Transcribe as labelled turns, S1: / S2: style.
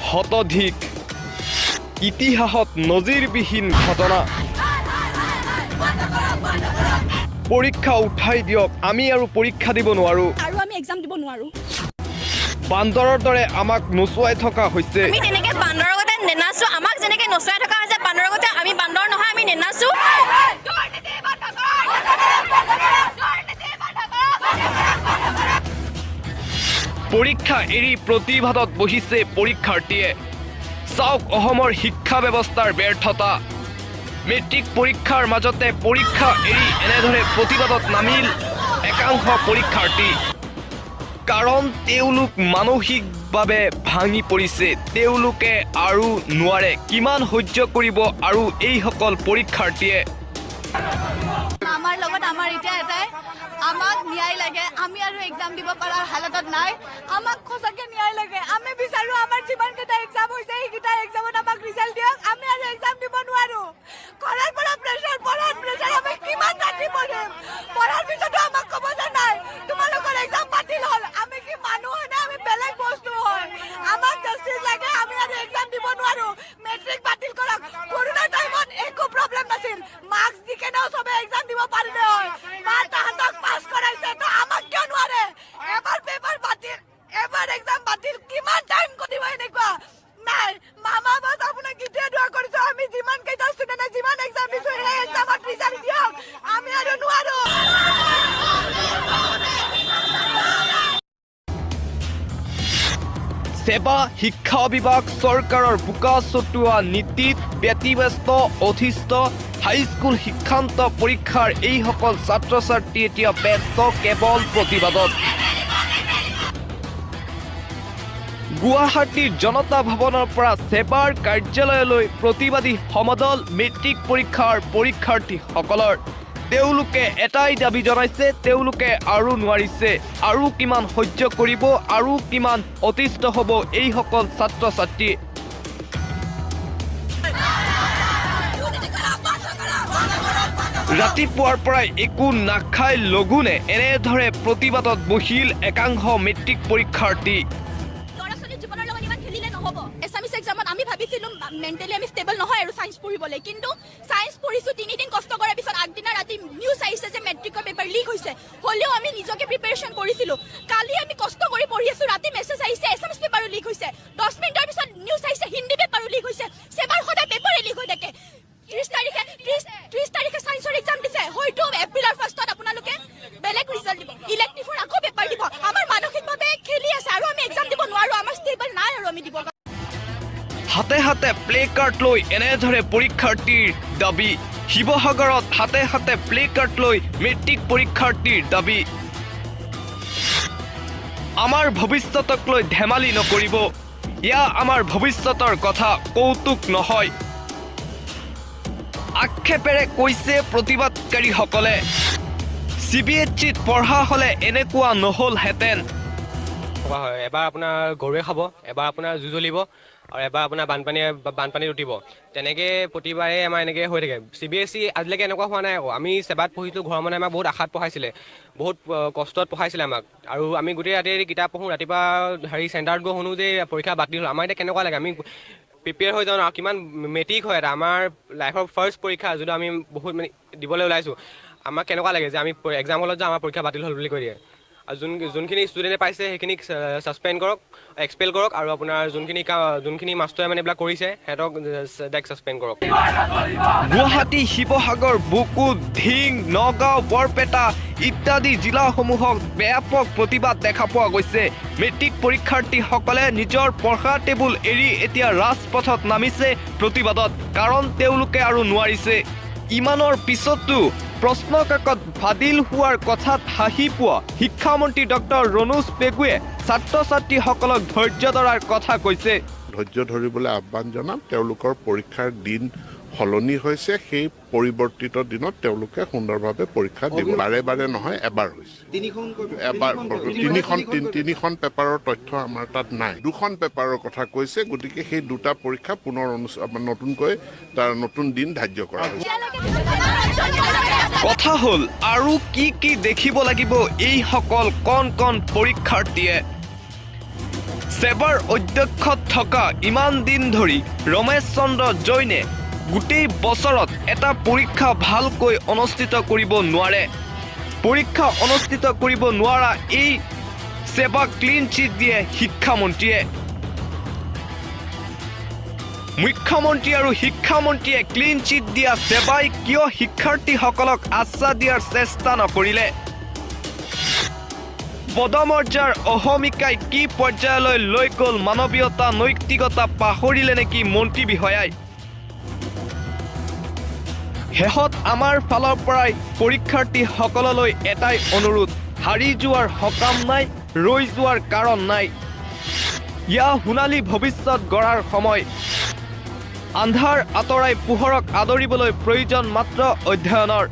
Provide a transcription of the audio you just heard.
S1: হতধিক ইতিহাসত নজিৰবিহীন ঘটনা পৰীক্ষা উঠাই দিয়ক আমি আৰু পৰীক্ষা দিব নোৱাৰো
S2: আৰু আমি এক্সাম দিব নোৱাৰো
S1: বান্দৰৰ দৰে আমাক নচুৱাই থকা হৈছে
S2: আমি তেনেকে বান্দৰৰ গতে নেনাচো আমাক যেনেকে নচুৱাই থকা হৈছে বান্দৰৰ গতে আমি বান্দৰ নহয় আমি নেনাচো
S1: পৰীক্ষা এৰি প্ৰতিবাদত বহিছে পৰীক্ষাৰ্থীয়ে চাওক অসমৰ শিক্ষা ব্যৱস্থাৰ ব্যৰ্থতা মেট্ৰিক পৰীক্ষাৰ মাজতে পৰীক্ষা এৰি এনেদৰে প্ৰতিবাদত নামিল একাংশ পৰীক্ষাৰ্থী কাৰণ তেওঁলোক মানসিকভাৱে ভাঙি পৰিছে তেওঁলোকে আৰু নোৱাৰে কিমান সহ্য কৰিব আৰু এইসকল পৰীক্ষাৰ্থীয়ে
S2: আমাৰ লগত আমাৰ এতিয়া এটাই আমাক ন্যায় লাগে আমি আৰু এক্সাম দিব পৰাৰ হালতত নাই আমাক খোজাকে ন্যায় লাগে আমি বিচাৰো আমাৰ যিমান কেইটা এক্সাম হৈছে এইকেইটা এক্সামত আমাক ৰিজাল্ট দিয়ক আমি আৰু এক্সাম দিব নোৱাৰো ঘৰৰ পৰা প্ৰেছাৰ আমি কিমান ৰাতি পঢ়িম পঢ়াৰ পিছতো আমাক ক'ব যে নাই তোমালোকৰ এক্সাম বাতিল হ'ল আমি কি মানুহ হয় না আমি বেলেগ বস্তু হয় আমাক জাষ্টিছ লাগে আমি আৰু এক্সাম দিব নোৱাৰো মেট্ৰিক বাতিল কৰক কৰোনা টাইমত একো প্ৰব্লেম নাছিল মাৰ্কছ দি কেনেও চবে এক্সাম দিব পাৰিলে হয় বা তাহাঁতক পাছ কৰাইছে তো আমাক কিয় নোৱাৰে এবাৰ পেপাৰ বাতিল এবাৰ এক্সাম বাতিল কিমান টাইম কৰিব এনেকুৱা নাই মামা বাছ আপোনাক কেতিয়া দোৱা কৰিছো আমি যিমান কেইটা ষ্টুডেণ্টে যিমান এক্সাম দিছো সেই এক্সামত ৰিজাল্ট দিয়ক আমি আৰু নোৱাৰো
S1: সেবা শিক্ষা বিভাগ চৰকাৰৰ বোকা চটোৱা নীতিত ব্যতিব্যস্ত অধিষ্ঠ হাইস্কুল শিক্ষান্ত পৰীক্ষাৰ এইসকল ছাত্ৰ ছাত্ৰী এতিয়া ব্যস্ত কেৱল প্ৰতিবাদত গুৱাহাটীৰ জনতা ভৱনৰ পৰা সেবাৰ কাৰ্যালয়লৈ প্ৰতিবাদী সমদল মেট্ৰিক পৰীক্ষাৰ পৰীক্ষাৰ্থীসকলৰ তেওঁলোকে এটাই দাবী জনাইছে তেওঁলোকে আৰু নোৱাৰিছে আৰু কিমান সহ্য কৰিব আৰু কিমান অতিষ্ঠ হ'ব এইসকল ছাত্ৰ ছাত্ৰী ৰাতিপুৱাৰ পৰাই একো নাখাই লঘোনে এনেদৰে প্ৰতিবাদত বহিল একাংশ মেট্ৰিক পৰীক্ষাৰ্থী
S2: এছামিছ এক্সামত আমি ভাবিছিলোঁ মেণ্টেলি আমি ষ্টেবল নহয় আৰু ছায়েন্স পঢ়িবলৈ কিন্তু ছায়েন্স পঢ়িছোঁ 3 দিন কষ্ট কৰাৰ পিছত আগদিনা ৰাতি নিউজ আহিছে যে মেট্ৰিকৰ পেপাৰ লিক হৈছে হ'লেও আমি নিজকে প্ৰিপেৰেশ্যন কৰিছিলোঁ কালি আমি কষ্ট কৰি পঢ়ি আছোঁ ৰাতি মেছেজ আহিছে এছামিছ পেপাৰো লিক হৈছে 10 মিনিটৰ পিছত নিউজ আহিছে হিন্দী পেপাৰো লিক হৈছে সেবাৰ সদায় পেপাৰে লিক হৈ থাকে 30 তাৰিখে ছায়েন্সৰ এক্সাম দিছে হয়তো এপ্ৰিলৰ ফাৰ্ষ্টত আপোনালোকে বেলেগ ৰিজাল্ট দিব ইলেক্টিভৰ আকৌ পেপাৰ দিব আমাৰ মানসিকভাৱে খেলি আছে আৰু আমি এক্সাম দিব নোৱাৰোঁ আমাৰ ষ্টেবল নাই আৰু আমি দিব
S1: হাতে হাতে প্লে কাৰ্ড লৈ এনেদৰে পৰীক্ষাৰ্থীৰ দাবী শিৱসাগৰত হাতে হাতে প্লে কাৰ্ড লৈ মেট্ৰিক পৰীক্ষাৰ্থীৰ দাবী আমাৰ ভৱিষ্যতক লৈ ধেমালি নকৰিব ইয়া আমাৰ ভৱিষ্যতৰ কথা কৌতুক নহয় আক্ষেপেৰে কৈছে প্ৰতিবাদকাৰীসকলে CBSEত পঢ়া হ'লে এনেকুৱা নহ'লহেঁতেন
S3: এবাৰ আপোনাৰ গৰুৱে খাব এবাৰ আপোনাৰ জুই জ্বলিব আৰু এবাৰ আপোনাৰ বানপানীত উঠিব তেনেকৈ প্ৰতিবাৰে আমাৰ এনেকৈ হৈ থাকে CBSE আজিলৈকে এনেকুৱা হোৱা নাই আকৌ আমি সেবাত পঢ়িছোঁ ঘৰৰ মানুহে আমাক বহুত আশাত পঢ়াইছিলে বহুত কষ্টত পঢ়াইছিলে আমাক আৰু আমি গোটেই ৰাতি কিতাপ পঢ়োঁ ৰাতিপুৱা চেণ্টাৰত গৈ শুনো যে পৰীক্ষা বাতিল হ'ল আমাৰ এতিয়া কেনেকুৱা লাগে আমি প্ৰিপেয়াৰ হৈ যাওঁ আৰু কিমান মেট্ৰিক হয় এটা আমাৰ লাইফৰ ফাৰ্ষ্ট পৰীক্ষা যিটো আমি বহুত মানে দিবলৈ ওলাইছোঁ আমাক কেনেকুৱা লাগে যে আমি এক্সাম হলত যাওঁ আমাৰ পৰীক্ষা বাতিল হ'ল বুলি কৈ দিয়ে আৰু যোনখিনি ষ্টুডেণ্টে পাইছে সেইখিনিক ছাছপেণ্ড কৰক এক্সপেল কৰক আৰু আপোনাৰ যোনখিনি মাষ্টৰে মানে এইবিলাক কৰিছে সিহঁতক ডাইৰেক্ট ছাছপেণ্ড কৰক
S1: গুৱাহাটী শিৱসাগৰ বুকুত ধিং নগাঁও বৰপেটা ইত্যাদি জিলাসমূহত ব্যাপক প্ৰতিবাদ দেখা পোৱা গৈছে মেট্ৰিক পৰীক্ষাৰ্থীসকলে নিজৰ পঢ়া টেবুল এৰি এতিয়া ৰাজপথত নামিছে প্ৰতিবাদত কাৰণ তেওঁলোকে আৰু নোৱাৰিছে ইমানৰ পিছতো প্ৰশ্ন কাকত বাতিল হোৱাৰ কথাত হাঁহি পোৱা শিক্ষামন্ত্ৰী ডক্টৰ ৰনুজ পেগুৱে ছাত্ৰ ছাত্ৰীসকলক ধৈৰ্য ধৰাৰ কথা কৈছে
S4: ধৈৰ্য ধৰিবলৈ আহ্বান জনাম তেওঁলোকৰ পৰীক্ষাৰ দিন সলনি হৈছে সেই পৰিৱৰ্তিত দিনত তেওঁলোকে সুন্দৰভাৱে পৰীক্ষা দিব বাৰে বাৰে নহয় এবাৰ হৈছে তিনিখন পেপাৰৰ তথ্য আমাৰ তাত নাই 2খন পেপাৰৰ কথা কৈছে গতিকে সেই 2টা পৰীক্ষা পুনৰ নতুনকৈ তাৰ নতুন দিন ধাৰ্য কৰা হৈছে
S1: কথা হ'ল আৰু কি দেখিব লাগিব এইসকল কণ কণ পৰীক্ষাৰ্থীয়ে সেবাৰ অধ্যক্ষত থকা ইমান দিন ধৰি ৰমেশ চন্দ্ৰ জৈনে গোটেই বছৰত এটা পৰীক্ষা ভালকৈ অনুষ্ঠিত কৰিব নোৱাৰে পৰীক্ষা অনুষ্ঠিত কৰিব নোৱাৰা এই সেবা ক্লিন চিট দিয়ে শিক্ষামন্ত্ৰীয়ে মুখ্যমন্ত্ৰী আৰু শিক্ষামন্ত্ৰীয়ে ক্লিন চিট দিয়া সেবাই কিয় শিক্ষাৰ্থীসকলক আশ্বাস দিয়াৰ চেষ্টা নকৰিলে পদমৰ্যাৰ অহমিকাই কি পৰ্যায়লৈ লৈ গ'ল মানৱীয়তা নৈতিকতা পাহৰিলে নেকি মন্ত্ৰী বিষয়াই শেষত আমাৰ ফালৰ পৰাই পৰীক্ষাৰ্থীসকললৈ এটাই অনুৰোধ হাৰি যোৱাৰ সকাম নাই ৰৈ যোৱাৰ কাৰণ নাই ইয়া সোণালী ভৱিষ্যত গঢ়াৰ সময় আন্ধাৰ আঁতৰাই পোহৰক আদৰিবলৈ প্ৰয়োজন মাত্ৰ অধ্যয়নৰ